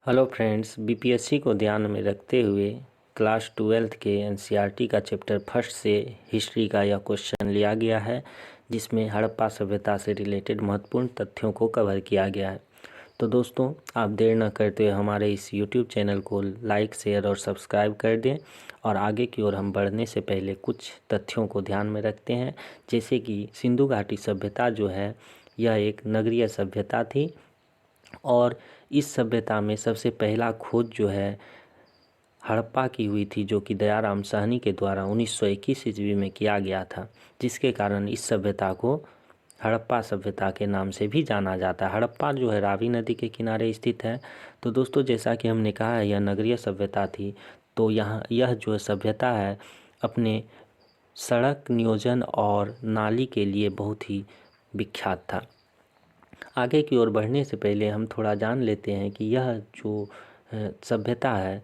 Hello friends, BPSC को ध्यान में रखते हुए क्लास 12th के एनसीईआरटी का चैप्टर फर्स्ट से हिस्ट्री का यह क्वेश्चन लिया गया है, जिसमें हड़प्पा सभ्यता से रिलेटेड महत्वपूर्ण तथ्यों को कवर किया गया है। तो दोस्तों, आप देर न करते हुए हमारे इस यूट्यूब चैनल को लाइक, शेयर और सब्सक्राइब कर दें। और आगे की ओर हम बढ़ने से पहले कुछ तथ्यों को ध्यान में रखते हैं, जैसे कि सिंधु घाटी सभ्यता जो है यह एक नगरीय सभ्यता थी और इस सभ्यता में सबसे पहला खोज जो है हड़प्पा की हुई थी, जो कि दयाराम साहनी के द्वारा 1921 ईस्वी में किया गया था, जिसके कारण इस सभ्यता को हड़प्पा सभ्यता के नाम से भी जाना जाता है। हड़प्पा जो है रावी नदी के किनारे स्थित है। तो दोस्तों, जैसा कि हमने कहा है यह नगरीय सभ्यता थी, तो यह जो सभ्यता है अपने सड़क नियोजन और नाली के लिए बहुत ही विख्यात था। आगे की ओर बढ़ने से पहले हम थोड़ा जान लेते हैं कि यह जो सभ्यता है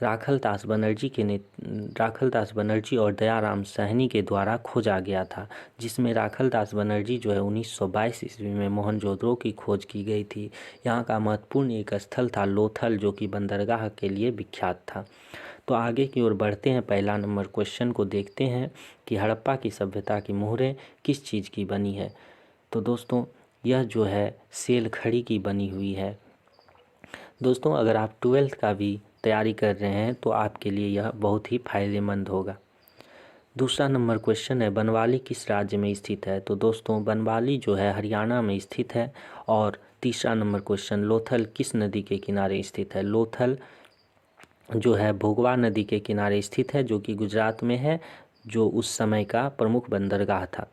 राखलदास बनर्जी और दयाराम साहनी के द्वारा खोजा गया था, जिसमें राखलदास बनर्जी जो है 1922 ईस्वी में मोहनजोदड़ो की खोज की गई थी। यहाँ का महत्वपूर्ण एक स्थल था लोथल, जो कि बंदरगाह के लिए विख्यात था। तो आगे की ओर बढ़ते हैं, पहला नंबर क्वेश्चन को देखते हैं कि हड़प्पा की सभ्यता की मोहरें किस चीज़ की बनी है। तो दोस्तों, यह जो है सेल खड़ी की बनी हुई है। दोस्तों, अगर आप 12th का भी तैयारी कर रहे हैं तो आपके लिए यह बहुत ही फायदेमंद होगा। दूसरा नंबर क्वेश्चन है बनवाली किस राज्य में स्थित है। तो दोस्तों, बनवाली जो है हरियाणा में स्थित है। और तीसरा नंबर क्वेश्चन लोथल किस नदी के किनारे स्थित है। लोथल जो है भोगवा नदी के किनारे स्थित है, जो कि गुजरात में है, जो उस समय का प्रमुख बंदरगाह था।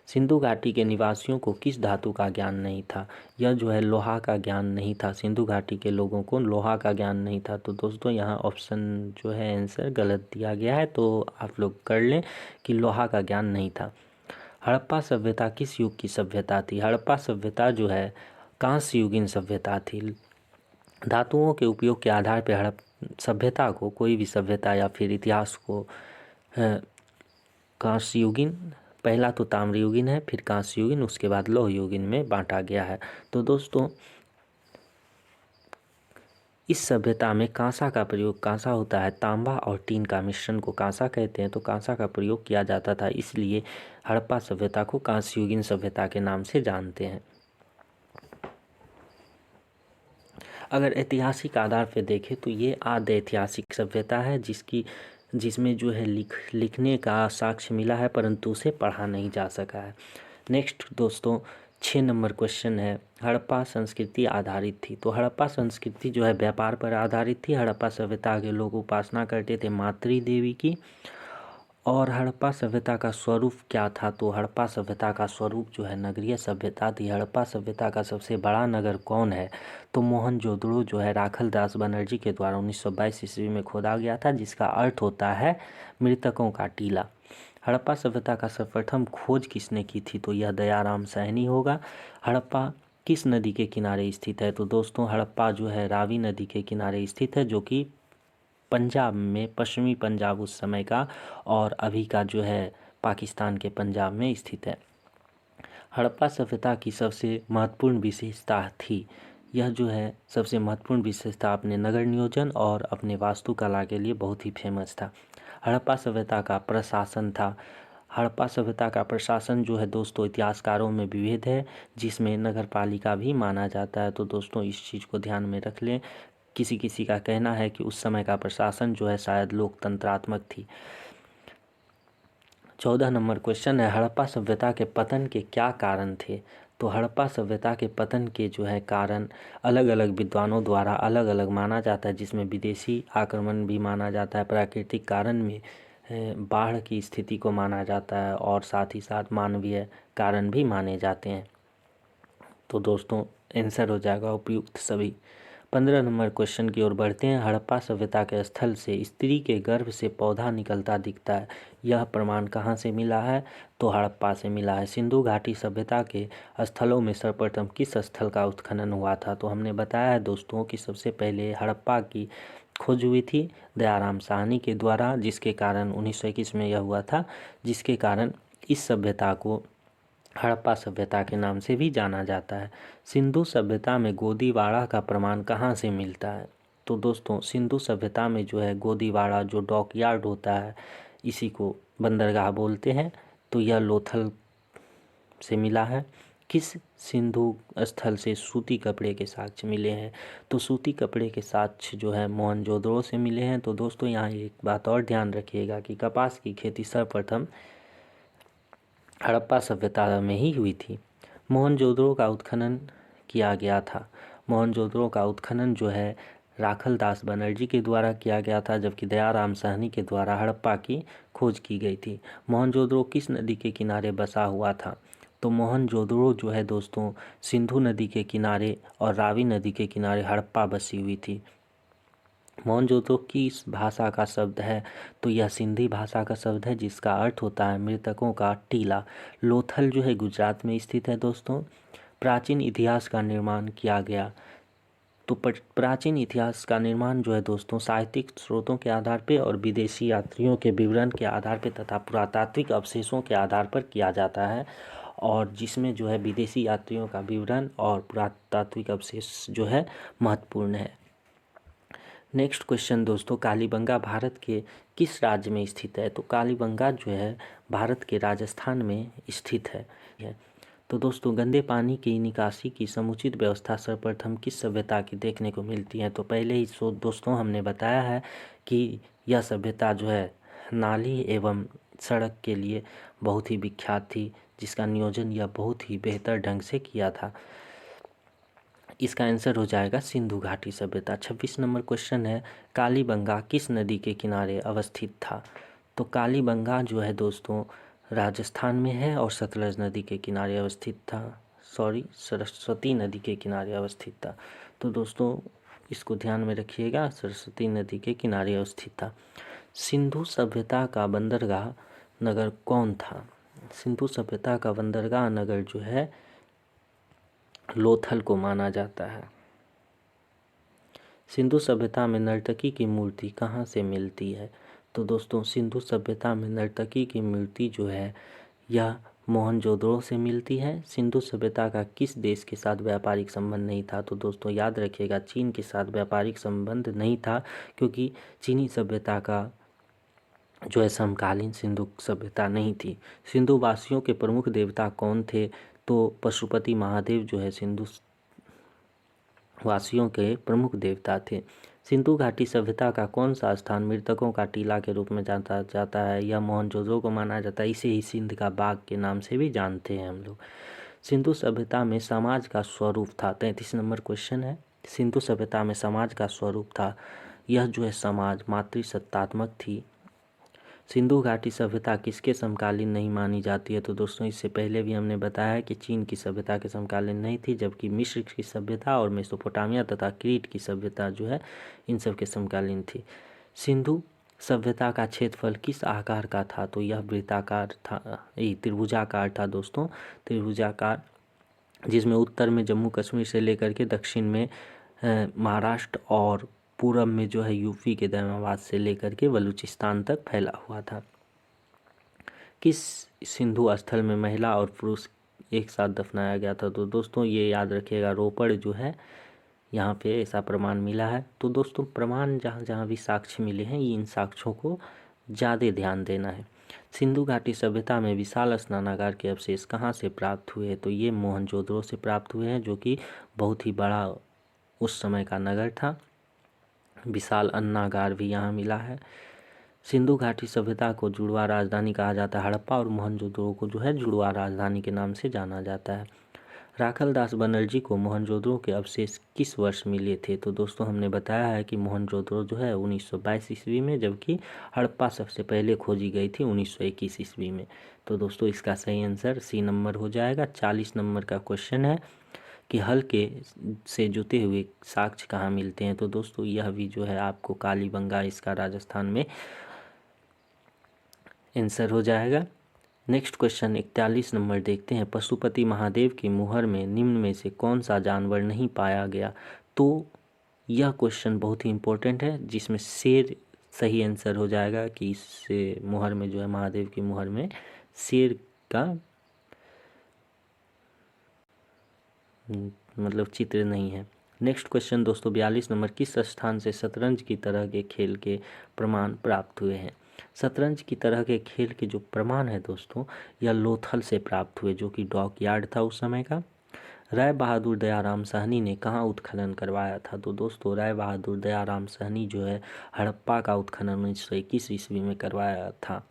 सिंधु घाटी के निवासियों को किस धातु का ज्ञान नहीं था। यह जो है लोहा का ज्ञान नहीं था, सिंधु घाटी के लोगों को लोहा का ज्ञान नहीं था। तो दोस्तों, यहाँ ऑप्शन जो है आंसर गलत दिया गया है, तो आप लोग कर लें कि लोहा का ज्ञान नहीं था। हड़प्पा सभ्यता किस युग की सभ्यता थी। हड़प्पा सभ्यता जो है कांस्य युगीन सभ्यता थी। धातुओं के उपयोग के आधार पर हड़प्पा सभ्यता को, कोई भी सभ्यता या फिर इतिहास को कांस्य युगीन, पहला तो ताम्र युगीन है, फिर कांस्य युगीन, उसके बाद लौह युगीन में बांटा गया है। तो दोस्तों, इस सभ्यता में कांसा का प्रयोग, कांसा होता है तांबा और टीन का मिश्रण को कांसा कहते हैं, तो कांसा का प्रयोग किया जाता था, इसलिए हड़प्पा सभ्यता को कांस्य युगीन सभ्यता के नाम से जानते हैं। अगर ऐतिहासिक आधार पर देखें तो ये आद्य ऐतिहासिक सभ्यता है, जिसमें जो है लिखने का साक्ष्य मिला है, परंतु उसे पढ़ा नहीं जा सका है। नेक्स्ट दोस्तों, 6 नंबर क्वेश्चन है हड़प्पा संस्कृति आधारित थी। तो हड़प्पा संस्कृति जो है व्यापार पर आधारित थी। हड़प्पा सभ्यता के लोग उपासना करते थे मातृ देवी की। और हड़प्पा सभ्यता का स्वरूप क्या था। तो हड़प्पा सभ्यता का स्वरूप जो है नगरीय सभ्यता थी। हड़प्पा सभ्यता का सबसे बड़ा नगर कौन है। तो मोहनजोदड़ो जो है राखलदास बनर्जी के द्वारा 1922 ईस्वी में खोदा गया था, जिसका अर्थ होता है मृतकों का टीला। हड़प्पा सभ्यता का सर्वप्रथम खोज किसने की थी। तो यह दयाराम साहनी होगा। हड़प्पा किस नदी के किनारे स्थित है। तो दोस्तों, हड़प्पा जो है रावी नदी के किनारे स्थित है, जो कि पंजाब में, पश्चिमी पंजाब उस समय का और अभी का जो है पाकिस्तान के पंजाब में स्थित है। हड़प्पा सभ्यता की सबसे महत्वपूर्ण विशेषता थी, यह जो है सबसे महत्वपूर्ण विशेषता अपने नगर नियोजन और अपने वास्तुकला के लिए बहुत ही फेमस था। हड़प्पा सभ्यता का प्रशासन था। हड़प्पा सभ्यता का प्रशासन जो है दोस्तों इतिहासकारों में विभेद है, जिसमें नगर पालिका भी माना जाता है। तो दोस्तों, इस चीज़ को ध्यान में रख लें। किसी किसी का कहना है कि उस समय का प्रशासन जो है शायद लोकतंत्रात्मक थी। 14 नंबर क्वेश्चन है हड़प्पा सभ्यता के पतन के क्या कारण थे। तो हड़प्पा सभ्यता के पतन के जो है कारण अलग अलग विद्वानों द्वारा अलग अलग माना जाता है, जिसमें विदेशी आक्रमण भी माना जाता है, प्राकृतिक कारण में बाढ़ की स्थिति को माना जाता है, और साथ ही साथ मानवीय कारण भी माने जाते हैं। तो दोस्तों, आंसर हो जाएगा उपयुक्त सभी। 15 नंबर क्वेश्चन की ओर बढ़ते हैं। हड़प्पा सभ्यता के स्थल से स्त्री के गर्भ से पौधा निकलता दिखता है, यह प्रमाण कहाँ से मिला है। तो हड़प्पा से मिला है। सिंधु घाटी सभ्यता के स्थलों में सर्वप्रथम किस स्थल का उत्खनन हुआ था। तो हमने बताया है दोस्तों कि सबसे पहले हड़प्पा की खोज हुई थी दयाराम साहनी के द्वारा, जिसके कारण 1921 में यह हुआ था, जिसके कारण इस सभ्यता को हड़प्पा सभ्यता के नाम से भी जाना जाता है। सिंधु सभ्यता में गोदीवाड़ा का प्रमाण कहाँ से मिलता है। तो दोस्तों सिंधु सभ्यता में जो है गोदीवाड़ा जो डॉकयार्ड होता है इसी को बंदरगाह बोलते हैं। तो यह लोथल से मिला है। किस सिंधु स्थल से सूती कपड़े के साक्ष्य मिले हैं? तो सूती कपड़े के साक्ष्य जो है मोहनजोदड़ो से मिले हैं। तो दोस्तों यहाँ एक बात और ध्यान रखिएगा कि कपास की खेती सर्वप्रथम हड़प्पा सभ्यता में ही हुई थी। मोहनजोदड़ो का उत्खनन किया गया था। मोहनजोदड़ो का उत्खनन जो है राखल दास बनर्जी के द्वारा किया गया था, जबकि दयाराम साहनी के द्वारा हड़प्पा की खोज की गई थी। मोहनजोदड़ो किस नदी के किनारे बसा हुआ था? तो मोहनजोदड़ो जो है दोस्तों सिंधु नदी के किनारे और रावी नदी के किनारे हड़प्पा बसी हुई थी। मोहनजोदड़ो किस भाषा का शब्द है? तो यह सिंधी भाषा का शब्द है जिसका अर्थ होता है मृतकों का टीला। लोथल जो है गुजरात में स्थित है दोस्तों। प्राचीन इतिहास का निर्माण किया गया। तो प्राचीन इतिहास का निर्माण जो है दोस्तों साहित्यिक स्रोतों के आधार पर और विदेशी यात्रियों के विवरण के आधार पर तथा पुरातात्विक अवशेषों के आधार पर किया जाता है, और जिसमें जो है विदेशी यात्रियों का विवरण और पुरातात्विक अवशेष जो है महत्वपूर्ण है। नेक्स्ट क्वेश्चन दोस्तों, कालीबंगा भारत के किस राज्य में स्थित है? तो कालीबंगा जो है भारत के राजस्थान में स्थित है। तो दोस्तों गंदे पानी की निकासी की समुचित व्यवस्था सर्वप्रथम किस सभ्यता की देखने को मिलती है? तो पहले ही दोस्तों हमने बताया है कि यह सभ्यता जो है नाली एवं सड़क के लिए बहुत ही विख्यात थी, जिसका नियोजन यह बहुत ही बेहतर ढंग से किया था। इसका आंसर हो जाएगा सिंधु घाटी सभ्यता। 26 नंबर क्वेश्चन है, कालीबंगा किस नदी के किनारे अवस्थित था? तो कालीबंगा जो है दोस्तों राजस्थान में है और सतलज नदी के किनारे अवस्थित था। सरस्वती नदी के किनारे अवस्थित था। तो दोस्तों इसको ध्यान में रखिएगा, सरस्वती नदी के किनारे अवस्थित था। सिंधु सभ्यता का बंदरगाह नगर कौन था? सिंधु सभ्यता का बंदरगाह नगर जो है लोथल को माना जाता है। सिंधु सभ्यता में नर्तकी की मूर्ति कहाँ से मिलती है? तो दोस्तों सिंधु सभ्यता में नर्तकी की मूर्ति जो है यह मोहनजोदड़ो से मिलती है। सिंधु सभ्यता का किस देश के साथ व्यापारिक संबंध नहीं था? तो दोस्तों याद रखिएगा चीन के साथ व्यापारिक संबंध नहीं था, क्योंकि चीनी सभ्यता का जो है समकालीन सिंधु सभ्यता नहीं थी। सिंधु वासियों के प्रमुख देवता कौन थे? तो पशुपति महादेव जो है सिंधु वासियों के प्रमुख देवता थे। सिंधु घाटी सभ्यता का कौन सा स्थान मृतकों का टीला के रूप में जाना जाता है? यह मोहनजोदड़ो को माना जाता है। इसे ही सिंध का बाग के नाम से भी जानते हैं हम लोग। सिंधु सभ्यता में समाज का स्वरूप था। 33 नंबर क्वेश्चन है, सिंधु सभ्यता में समाज का स्वरूप था। यह जो है समाज मातृसत्तात्मक थी। सिंधु घाटी सभ्यता किसके समकालीन नहीं मानी जाती है? तो दोस्तों इससे पहले भी हमने बताया है कि चीन की सभ्यता के समकालीन नहीं थी, जबकि मिस्र की सभ्यता और मेसोपोटामिया तथा क्रीट की सभ्यता जो है इन सब के समकालीन थी। सिंधु सभ्यता का क्षेत्रफल किस आकार का था? तो यह वृत्ताकार था, त्रिभुजाकार था दोस्तों, त्रिभुजाकार, जिसमें उत्तर में जम्मू कश्मीर से लेकर के दक्षिण में महाराष्ट्र और पूरब में जो है यूपी के दैमाबाद से लेकर के बलूचिस्तान तक फैला हुआ था। किस सिंधु स्थल में महिला और पुरुष एक साथ दफनाया गया था? तो दोस्तों ये याद रखिएगा रोपड़ जो है यहाँ पे ऐसा प्रमाण मिला है। तो दोस्तों प्रमाण जहाँ जहाँ भी साक्ष्य मिले हैं इन साक्ष्यों को ज़्यादा ध्यान देना है। सिंधु घाटी सभ्यता में विशाल स्नानागार के अवशेष कहाँ से प्राप्त हुए? तो ये मोहनजोदड़ो से प्राप्त हुए हैं, जो कि बहुत ही बड़ा उस समय का नगर था। विशाल अन्नागार भी यहाँ मिला है। सिंधु घाटी सभ्यता को जुड़वा राजधानी कहा जाता है। हड़प्पा और मोहनजोदड़ो को जो है जुड़वा राजधानी के नाम से जाना जाता है। राखल दास बनर्जी को मोहनजोदड़ो के अवशेष किस वर्ष मिले थे? तो दोस्तों हमने बताया है कि मोहनजोदड़ो जो है 1922 ईस्वी में, जबकि हड़प्पा सबसे पहले खोजी गई थी 1921 ईस्वी में। तो दोस्तों इसका सही आंसर सी नंबर हो जाएगा। 40 नंबर का क्वेश्चन है कि हल के से जुते हुए साक्ष्य कहाँ मिलते हैं? तो दोस्तों यह भी जो है आपको कालीबंगा इसका राजस्थान में आंसर हो जाएगा। नेक्स्ट क्वेश्चन 41 नंबर देखते हैं, पशुपति महादेव की मुहर में निम्न में से कौन सा जानवर नहीं पाया गया? तो यह क्वेश्चन बहुत ही इम्पोर्टेंट है, जिसमें शेर सही आंसर हो जाएगा कि इससे मुहर में जो है महादेव की मुहर में शेर का मतलब चित्र नहीं है। नेक्स्ट क्वेश्चन दोस्तों 42 नंबर, किस स्थान से शतरंज की तरह के खेल के प्रमाण प्राप्त हुए हैं? शतरंज की तरह के खेल के जो प्रमाण है दोस्तों, यह लोथल से प्राप्त हुए, जो कि डॉक यार्ड था उस समय का। राय बहादुर दयाराम साहनी ने कहाँ उत्खनन करवाया था? तो दोस्तों राय बहादुर दयाराम साहनी जो है हड़प्पा का उत्खनन 1921 ईस्वी में करवाया था।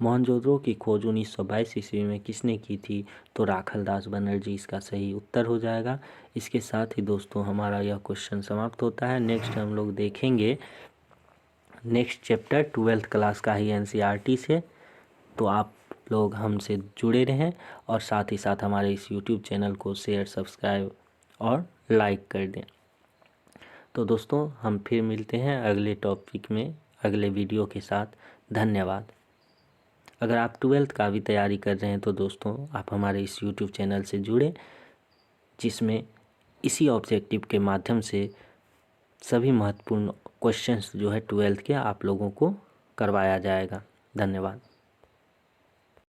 मोहनजोदड़ो की खोज 1922 ईस्वी में किसने की थी? तो राखलदास बनर्जी इसका सही उत्तर हो जाएगा। इसके साथ ही दोस्तों हमारा यह क्वेश्चन समाप्त होता है। नेक्स्ट हम लोग देखेंगे नेक्स्ट चैप्टर 12th क्लास का ही NCERT से। तो आप लोग हमसे जुड़े रहें और साथ ही साथ हमारे इस YouTube चैनल को शेयर, सब्सक्राइब और लाइक कर दें। तो दोस्तों हम फिर मिलते हैं अगले टॉपिक में अगले वीडियो के साथ। धन्यवाद। अगर आप 12th का भी तैयारी कर रहे हैं तो दोस्तों आप हमारे इस YouTube चैनल से जुड़ें, जिसमें इसी ऑब्जेक्टिव के माध्यम से सभी महत्वपूर्ण क्वेश्चंस जो है 12th के आप लोगों को करवाया जाएगा। धन्यवाद।